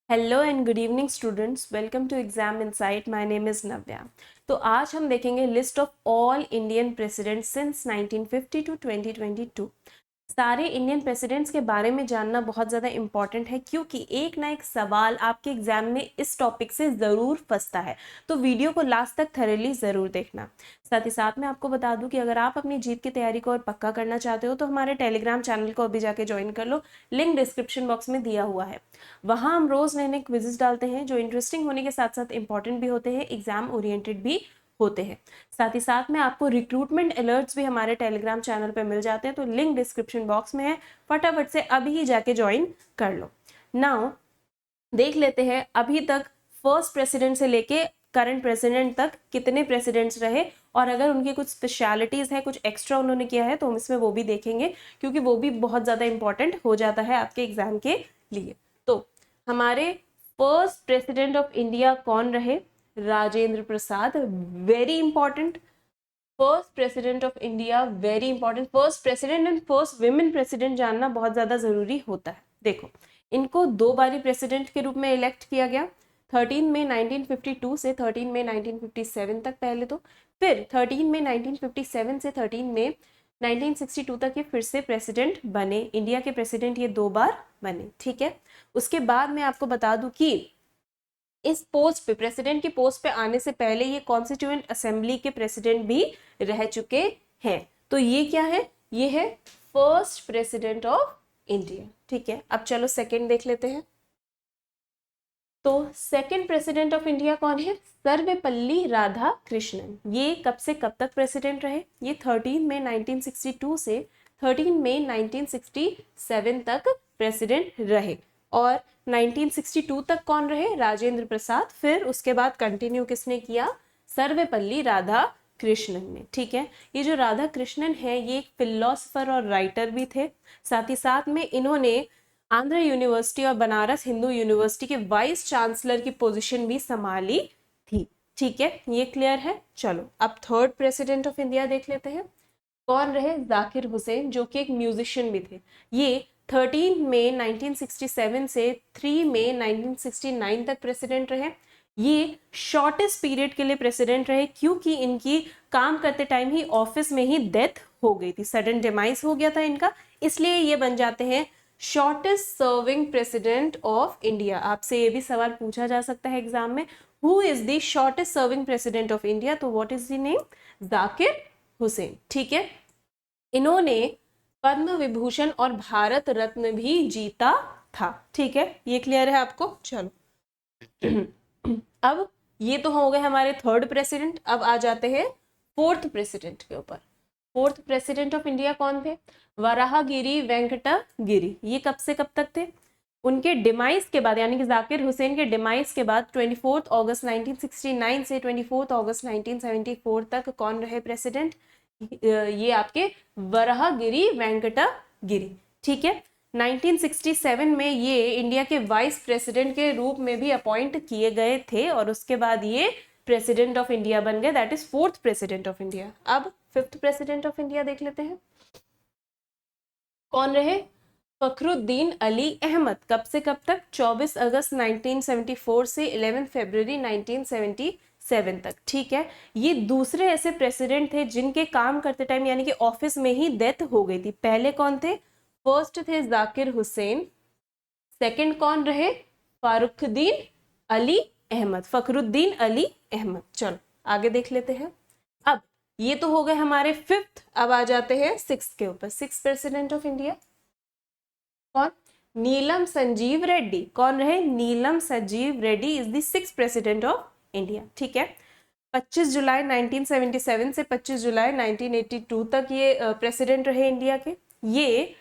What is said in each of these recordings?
Hello and good evening students, welcome to exam insight. My name is Navya. तो आज हम देखेंगे list of all Indian president since 1950 to 2022। सारे Indian presidents के बारे में जानना बहुत ज़्यादा इंपॉर्टेंट है, क्योंकि एक ना एक सवाल आपके एग्जाम में इस टॉपिक से ज़रूर फंसता है। तो वीडियो को लास्ट तक थॉरली ज़रूर देखना। साथ ही साथ मैं आपको बता दूं कि अगर आप अपनी जीत की तैयारी को और पक्का करना चाहते हो तो हमारे टेलीग्राम चैनल को अभी जाके ज्वाइन कर लो। लिंक डिस्क्रिप्शन बॉक्स में दिया हुआ है। वहाँ हम रोज़ नए नए क्विजेस डालते हैं जो इंटरेस्टिंग होने के साथ साथ इंपॉर्टेंट भी होते हैं, एग्जाम ओरिएंटेड भी होते हैं। साथ ही साथ में आपको रिक्रूटमेंट अलर्ट्स भी हमारे टेलीग्राम चैनल पे मिल जाते हैं, तो लिंक डिस्क्रिप्शन बॉक्स में है, फटाफट से अभी ही जाके ज्वाइन कर लो। नाउ देख लेते हैं अभी तक फर्स्ट प्रेसिडेंट से लेके करंट प्रेसिडेंट तक कितने प्रेसिडेंट्स रहे, और अगर उनकी कुछ स्पेशलिटीज है, कुछ एक्स्ट्रा उन्होंने किया है, तो हम इसमें वो भी देखेंगे, क्योंकि वो भी बहुत ज़्यादा इंपॉर्टेंट हो जाता है आपके एग्जाम के लिए। तो हमारे फर्स्ट प्रेसिडेंट ऑफ इंडिया कौन रहे? Rajendra Prasad, very important. First president of India, very important. First president and first women president जानना बहुत ज्यादा जरूरी होता है। देखो, इनको दो बारी प्रेसिडेंट के रूप में इलेक्ट किया गया, 13 मई 1952 से 13 मई 1957 तक पहले तो, फिर 13 मई 1957 से 13 मई 1962 तक ये फिर से प्रेसिडेंट बने। इंडिया के प्रेसिडेंट ये दो बार बने, ठीक है। उसके बाद मैं आपको बता दूं कि इस पोस्ट पे, प्रेसिडेंट की पोस्ट पे आने से पहले ये कॉन्स्टिट्यूएंट असेंबली के प्रेसिडेंट भी रह चुके हैं। तो ये क्या है? ये है फर्स्ट प्रेसिडेंट ऑफ इंडिया, ठीक है। अब चलो सेकंड देख लेते हैं। तो सेकंड प्रेसिडेंट ऑफ इंडिया कौन है? सर्वपल्ली राधाकृष्णन। ये कब से कब तक प्रेसिडेंट रहे? ये 13 मई 1962 से 13 मई 1967 तक प्रेसिडेंट रहे। और 1962 तक कौन रहे? राजेंद्र प्रसाद। फिर उसके बाद कंटिन्यू किसने किया? सर्वपल्ली राधाकृष्णन ने, ठीक है। ये जो राधाकृष्णन है ये एक फिलोसफर और राइटर भी थे। साथ ही साथ में इन्होंने आंध्र यूनिवर्सिटी और बनारस हिंदू यूनिवर्सिटी के वाइस चांसलर की पोजीशन भी संभाली थी, ठीक है। ये क्लियर है। चलो अब थर्ड प्रेसिडेंट ऑफ इंडिया देख लेते हैं। कौन रहे? जाकिर हुसैन, जो कि एक म्यूजिशियन भी थे। ये 13 मई 1967 से 3 मई 1969 तक प्रेसिडेंट रहे। ये शॉर्टेस्ट पीरियड के लिए प्रेसिडेंट रहे, क्योंकि इनकी काम करते टाइम ही ऑफिस में ही डेथ हो गई थी, सडन डिमाइस हो गया था इनका, इसलिए ये बन जाते हैं shortest serving president of India. आपसे ये भी सवाल पूछा जा सकता है एग्जाम में, who is the shortest serving president of India? तो what is the name? Zakir Hussain, ठीक है। इन्होंने पद्म विभूषण और भारत रत्न भी जीता था, ठीक है। ये क्लियर है आपको? चलो अब ये तो हो गए हमारे थर्ड प्रेसिडेंट। अब आ जाते हैं फोर्थ प्रेसिडेंट के ऊपर। फोर्थ प्रेसिडेंट ऑफ इंडिया कौन थे? वराहगिरी वेंकटा गिरी। ये कब से कब तक थे? उनके डिमाइस के बाद, यानी कि जाकिर हुसैन के डिमाइस के बाद 24 अगस्त 1969 से 24 अगस्त 1974 तक कौन रहे प्रेसिडेंट? ये आपके वराहगिरी वेंकटा गिरी, ठीक है। 1967 में ये इंडिया के वाइस प्रेसिडेंट के रूप में भी अपॉइंट किए गए थे, और उसके बाद ये प्रेसिडेंट ऑफ इंडिया बन गए, that is fourth president of India. अब फिफ्थ प्रेसिडेंट ऑफ इंडिया देख लेते हैं। कौन रहे? फखरुद्दीन अली अहमद। कब से कब तक? 24 अगस्त 1974 से 11 फरवरी 1977 तक, ठीक है। ये दूसरे ऐसे प्रेसिडेंट थे जिनके काम करते टाइम, यानी कि ऑफिस में ही डेथ हो गई थी। पहले कौन थे? फर्स्ट थे जाकिर हुसैन, सेकंड कौन रहे? फारुखुद्दीन अली अहमद, फखरुद्दीन अली अहमद। चलो आगे देख लेते हैं। अब ये तो हो गए हमारे फिफ्थ। अब आ जाते हैं सिक्स के ऊपर। सिक्स प्रेसिडेंट ऑफ इंडिया कौन? नीलम संजीव रेड्डी। कौन रहे? Neelam Sanjiva Reddy is the six president of India, ठीक है। 25 जुलाई 1977 से 25 जुलाई 1982 तक ये प्रेसिडेंट रहे इंडिया के। ये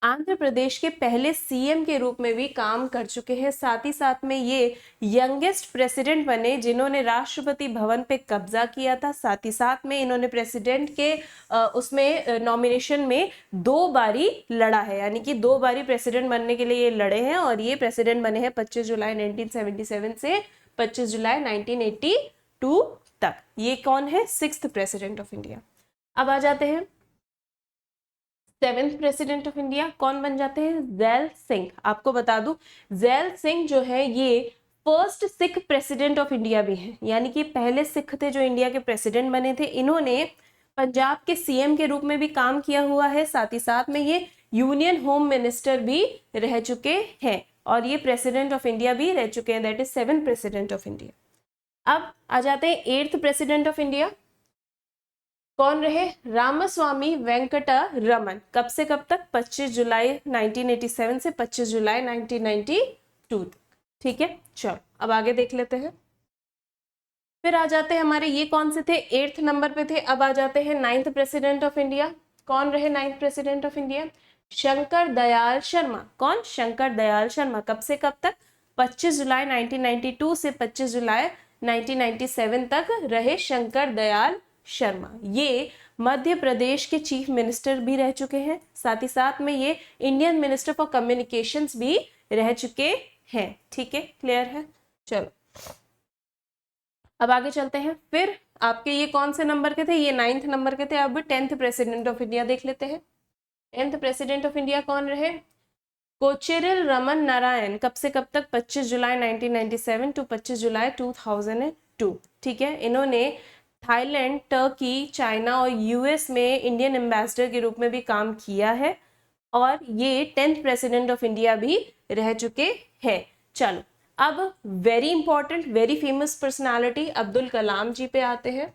आंध्र प्रदेश के पहले सीएम के रूप में भी काम कर चुके हैं। साथ ही साथ में ये यंगेस्ट प्रेसिडेंट बने जिन्होंने राष्ट्रपति भवन पे कब्जा किया था। साथ ही साथ में इन्होंने प्रेसिडेंट के उसमें नॉमिनेशन में दो बारी लड़ा है, यानी कि दो बारी प्रेसिडेंट बनने के लिए ये लड़े हैं, और ये प्रेसिडेंट बने हैं 25 जुलाई 1977 से 25 जुलाई 1982 तक। ये कौन है? Sixth president of India. अब आ जाते हैं 7th प्रेसिडेंट ऑफ इंडिया कौन बन जाते हैं? ज़ैल सिंह। आपको बता दूं, ज़ैल सिंह जो है ये first Sikh president of India भी है, यानी कि पहले सिख थे जो इंडिया के प्रेसिडेंट बने थे। इन्होंने पंजाब के सीएम के रूप में भी काम किया हुआ है, साथ ही साथ में ये यूनियन होम मिनिस्टर भी रह चुके हैं और ये प्रेसिडेंट ऑफ इंडिया भी रह चुके हैं, that is 7th president of India. अब आ जाते हैं 8th प्रेसिडेंट ऑफ इंडिया। कौन रहे? रामास्वामी वेंकटा रमन। कब से कब तक? 25 जुलाई 1987 से 25 जुलाई 1992 तक। ठीक है, चलो अब आगे देख लेते हैं। फिर आ जाते हैं हमारे, ये कौन से थे? 8th नंबर पे थे। अब आ जाते हैं 9th प्रेसिडेंट ऑफ इंडिया। कौन रहे 9th president of India? Shankar Dayal Sharma. कौन? शंकर दयाल शर्मा। कब से कब तक? 25 जुलाई 1992 से 25 जुलाई 1997 तक रहे शंकर दयाल शर्मा। ये मध्य प्रदेश के चीफ मिनिस्टर भी रह चुके हैं, साथ ही साथ में ये इंडियन मिनिस्टर फॉर कम्युनिकेशंस भी रह चुके हैं। ठीक है, क्लियर है? चलो अब आगे चलते हैं। फिर आपके ये कौन से नंबर के थे? ये 9th नंबर के थे। अब 10th प्रेसिडेंट ऑफ इंडिया देख लेते हैं। 10th प्रेसिडेंट ऑफ इंडिया कौन रहे? कोचेरिल रमन नारायण। कब से कब तक? 25 जुलाई 1997 टू 25 जुलाई 2002। ठीक है, इन्होंने थाईलैंड, टर्की, चाइना और यूएस में इंडियन एम्बेसडर के रूप में भी काम किया है और ये 10th प्रेसिडेंट ऑफ इंडिया भी रह चुके हैं। चलो अब very important, very famous personality Abdul Kalam ji पे आते हैं।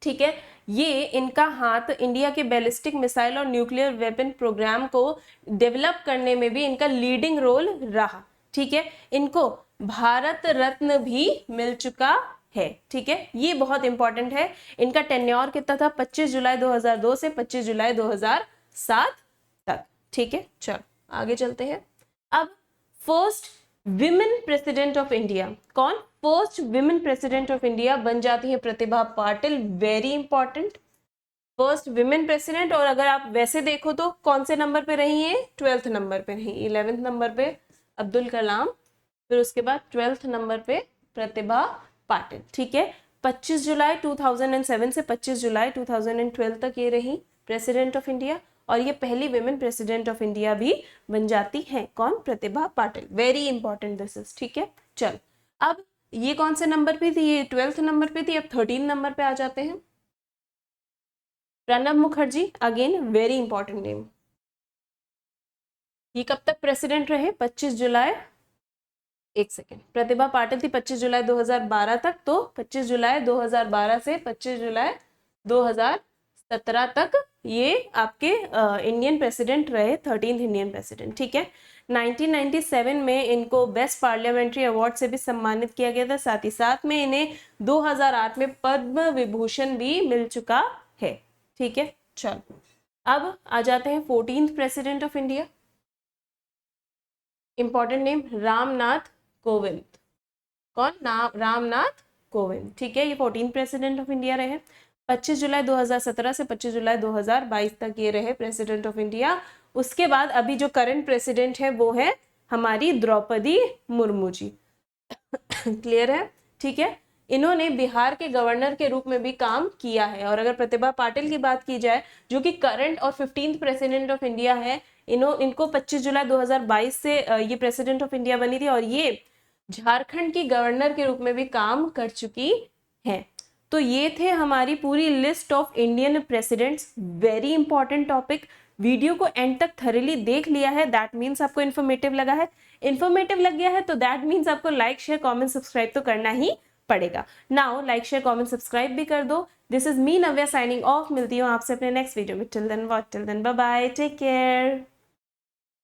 ठीक है, ये इनका हाथ इंडिया के बैलिस्टिक मिसाइल और न्यूक्लियर वेपन प्रोग्राम को डेवलप करने में भी इनका लीडिंग रोल रहा। ठीक है, इनको भारत रत्न भी मिल चुका है। ठीक है, ये बहुत इंपॉर्टेंट है। इनका टेन्योर कितना था? 25 जुलाई 2002 से 25 जुलाई 2007 तक। ठीक है, चलो आगे चलते हैं। अब first women president of India कौन? First women president of India बन जाती है Pratibha Patil. Very important, first women president. और अगर आप वैसे देखो तो कौन से नंबर पे रही है? 12th नंबर पे रही। 11th नंबर पे अब्दुल कलाम, फिर उसके बाद 12th नंबर पे प्रतिभा पाटिल। ठीक है, 25 जुलाई 2007 से 25 जुलाई 2012 तक ये रही प्रेसिडेंट ऑफ इंडिया और ये पहली विमेन प्रेसिडेंट ऑफ इंडिया भी बन जाती हैं। कौन? Pratibha Patil. Very important this is. ठीक है, चल अब ये कौन से नंबर पे थी? ये 12th नंबर पे थी। अब 13 नंबर पे आ जाते हैं। Pranab Mukherjee, again very important name. ये कब तक प्रेसिडेंट रहे? 25 जुलाई, एक सेकेंड, प्रतिभा पाटिल थी 25 जुलाई 2012 तक, तो 25 जुलाई 2012 से 25 जुलाई 2017 तक ये आपके इंडियन प्रेसिडेंट रहे, 13th इंडियन प्रेसिडेंट। ठीक है, 1997 में इनको बेस्ट पार्लियामेंट्री अवार्ड से भी सम्मानित किया गया था, साथ ही साथ में इन्हें 2008 में पद्म विभूषण भी मिल चुका है। ठीक है, चलो अब आ जाते हैं 14th president of India. Important name Ramnath Kovind. कौन? रामनाथ कोविंद। ठीक है, ये 14th प्रेसिडेंट ऑफ इंडिया रहे। 25 जुलाई 2017 से 25 जुलाई 2022 तक ये रहे प्रेसिडेंट ऑफ इंडिया। उसके बाद अभी जो करंट प्रेसिडेंट है वो है हमारी द्रौपदी मुर्मू जी। क्लियर है? ठीक है, इन्होंने बिहार के गवर्नर के रूप में भी काम किया है। और अगर प्रतिभा पाटिल की बात की जाए जो कि करंट और 15th प्रेसिडेंट ऑफ इंडिया है, इनको 25 जुलाई 2022 से ये प्रेसिडेंट ऑफ इंडिया बनी थी और ये झारखंड की गवर्नर के रूप में भी काम कर चुकी हैं। तो ये थे हमारी पूरी list of Indian presidents. Very important topic. Video को एंड तक थॉरली देख लिया है, दैट मीन्स आपको इन्फॉर्मेटिव लगा है। इन्फॉर्मेटिव लग गया है तो दैट मीन्स आपको लाइक शेयर कमेंट सब्सक्राइब तो करना ही पड़ेगा। Now like share comment subscribe भी कर दो। This is me Navya signing off. मिलती हूँ आपसे अपने नेक्स्ट वीडियो में। Till then bye bye, take care.